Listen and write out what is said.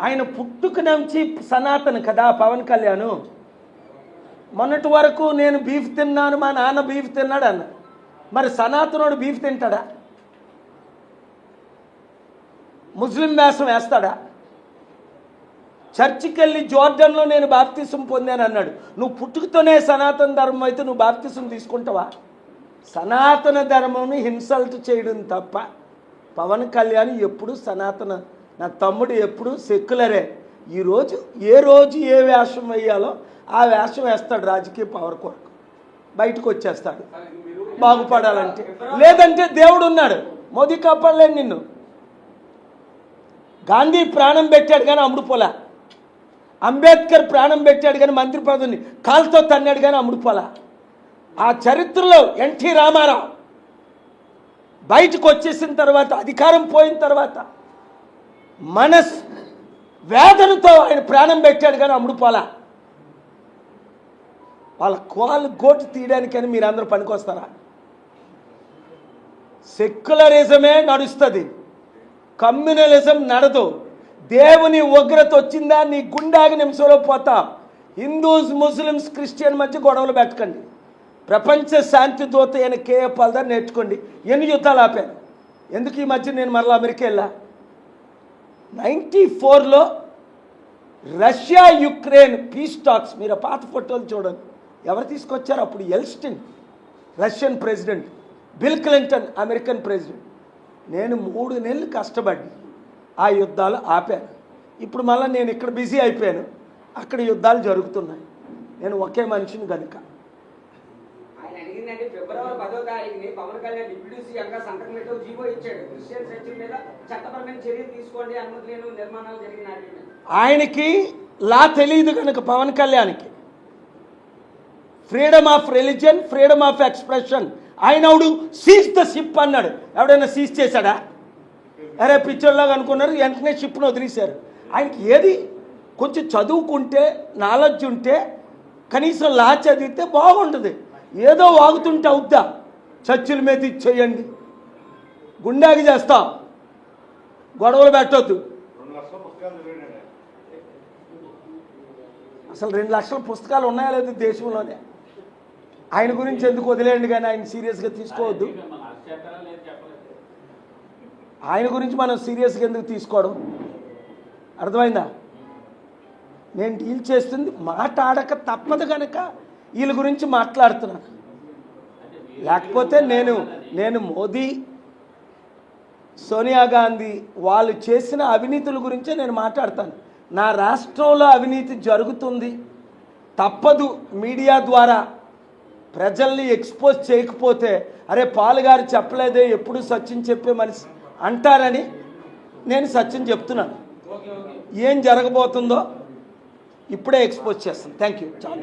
ఆయన పుట్టుక నుంచి సనాతన కదా పవన్ కళ్యాణ్. మొన్నటి వరకు నేను బీఫ్ తిన్నాను, మా నాన్న బీఫ్ తిన్నాడు అన్న. మరి సనాతనుడు బీఫ్ తింటాడా? ముస్లిం వేషం వేస్తాడా? చర్చికి వెళ్ళి జోర్డన్లో నేను బాప్తిసం పొందాను అన్నాడు. నువ్వు పుట్టుకతోనే సనాతన ధర్మం అయితే నువ్వు బాప్తిసం తీసుకుంటావా? సనాతన ధర్మంని ఇన్సల్ట్ చేయడం తప్ప పవన్ కళ్యాణ్ ఎప్పుడు సనాతన, నా తమ్ముడు ఎప్పుడు సెక్యులరే. ఈరోజు ఏ వేషం వేయాలో ఆ వేషం వేస్తాడు రాజకీయ పవర్ కొరకు. బయటకు వచ్చేస్తాడు బాగుపడాలంటే. లేదంటే దేవుడు ఉన్నాడు, మోదీ కాపాడలేను నిన్ను. గాంధీ ప్రాణం పెట్టాడు కానీ అమ్ముడుపోలా. అంబేద్కర్ ప్రాణం పెట్టాడు కానీ మంత్రి పదవిని కాలుతో తన్నాడు కానీ అమ్ముడుపోలా. ఆ చరిత్రలో ఎన్టీ రామారావు బయటకు వచ్చేసిన తర్వాత, అధికారం పోయిన తర్వాత వేదనతో ఆయన ప్రాణం పెట్టాడు కానీ అమ్ముడుపోలా. వాళ్ళ కోళ్ళు గోటు తీయడానికని మీరు అందరూ పనికొస్తారా? సెక్యులరిజమే నడుస్తుంది, కమ్యూనలిజం నడదు. దేవుని ఉగ్రత వచ్చిందా నీ గుండాగి నిమిషంలో పోతా. హిందూస్, ముస్లిమ్స్, క్రిస్టియన్ మధ్య గొడవలు పెట్టకండి. ప్రపంచ శాంతి దూత అయిన కేఏ పాల్దార్ నేర్చుకోండి. ఎన్ని యుద్ధాలు ఆపాను? ఎందుకు ఈ మధ్య నేను మరలా అమెరికా వెళ్ళా? 94లో రష్యా యుక్రెయిన్ పీస్ టాక్స్, మీరు పాత ఫోటోలు చూడండి. ఎవరు తీసుకొచ్చారు? అప్పుడు Yeltsin Russian president, Bill Clinton American president. నేను 3 నెలలు కష్టపడి ఆ యుద్ధాలు ఆపాను. ఇప్పుడు మళ్ళీ నేను ఇక్కడ బిజీ అయిపోయాను, అక్కడ యుద్ధాలు జరుగుతున్నాయి. నేను ఒకే మనిషిని కనుక. ఫిబ్రవరి 10వ తారీఖుని పవన్ కళ్యాణ్ డిప్యూటీ సీఎంగా సంతకం పెట్టు జీవో ఇచ్చాడు. క్రిస్టియన్ చర్చిల మీద చట్టపరమైన చర్యలు తీసుకోండి, అనుమతి లేని నిర్మాణాలు జరిగినాయి. ఆయనకి లా తెలియదు కనుక పవన్ కళ్యాణ్కి freedom of religion, freedom of expression. ఆయనవుడు సీజ్ ద షిప్ అన్నాడు. ఎవడైనా సీజ్ చేశాడా? అరే పిక్చర్లాగా అనుకున్నారు, వెంటనే షిప్ను వదిలేశారు. ఆయనకి ఏది కొంచెం చదువుకుంటే, నాలెడ్జ్ ఉంటే, కనీసం లా చదివితే బాగుంటుంది. ఏదో వాగుతుంటే అవుద్దా? చర్చిల మీద ఇచ్చేయండి, గుండాకి చేస్తాం, గొడవలు పెట్టొద్దు. అసలు 2 లక్షల పుస్తకాలు ఉన్నాయా లేదు దేశంలోనే? ఆయన గురించి ఎందుకు వదిలేయండి, కానీ ఆయన సీరియస్గా తీసుకోవద్దు. ఆయన గురించి మనం సీరియస్గా ఎందుకు తీసుకోవడం? అర్థమైందా? నేను డీల్ చేస్తుంది మాట్లాడక తప్పదు కనుక వీళ్ళ గురించి మాట్లాడుతున్నాను. లేకపోతే నేను మోదీ, సోనియా గాంధీ వాళ్ళు చేసిన అవినీతుల గురించే నేను మాట్లాడతాను. నా రాష్ట్రంలో అవినీతి జరుగుతుంది, తప్పదు. మీడియా ద్వారా ప్రజల్ని ఎక్స్పోజ్ చేయకపోతే, అరే పాలుగారు చెప్పలేదే, ఎప్పుడు సత్యం చెప్పే మనిషి అంటారని నేను సత్యం చెప్తున్నాను. ఏం జరగబోతుందో ఇప్పుడే ఎక్స్పోజ్ చేస్తాను. Thank you. చాలా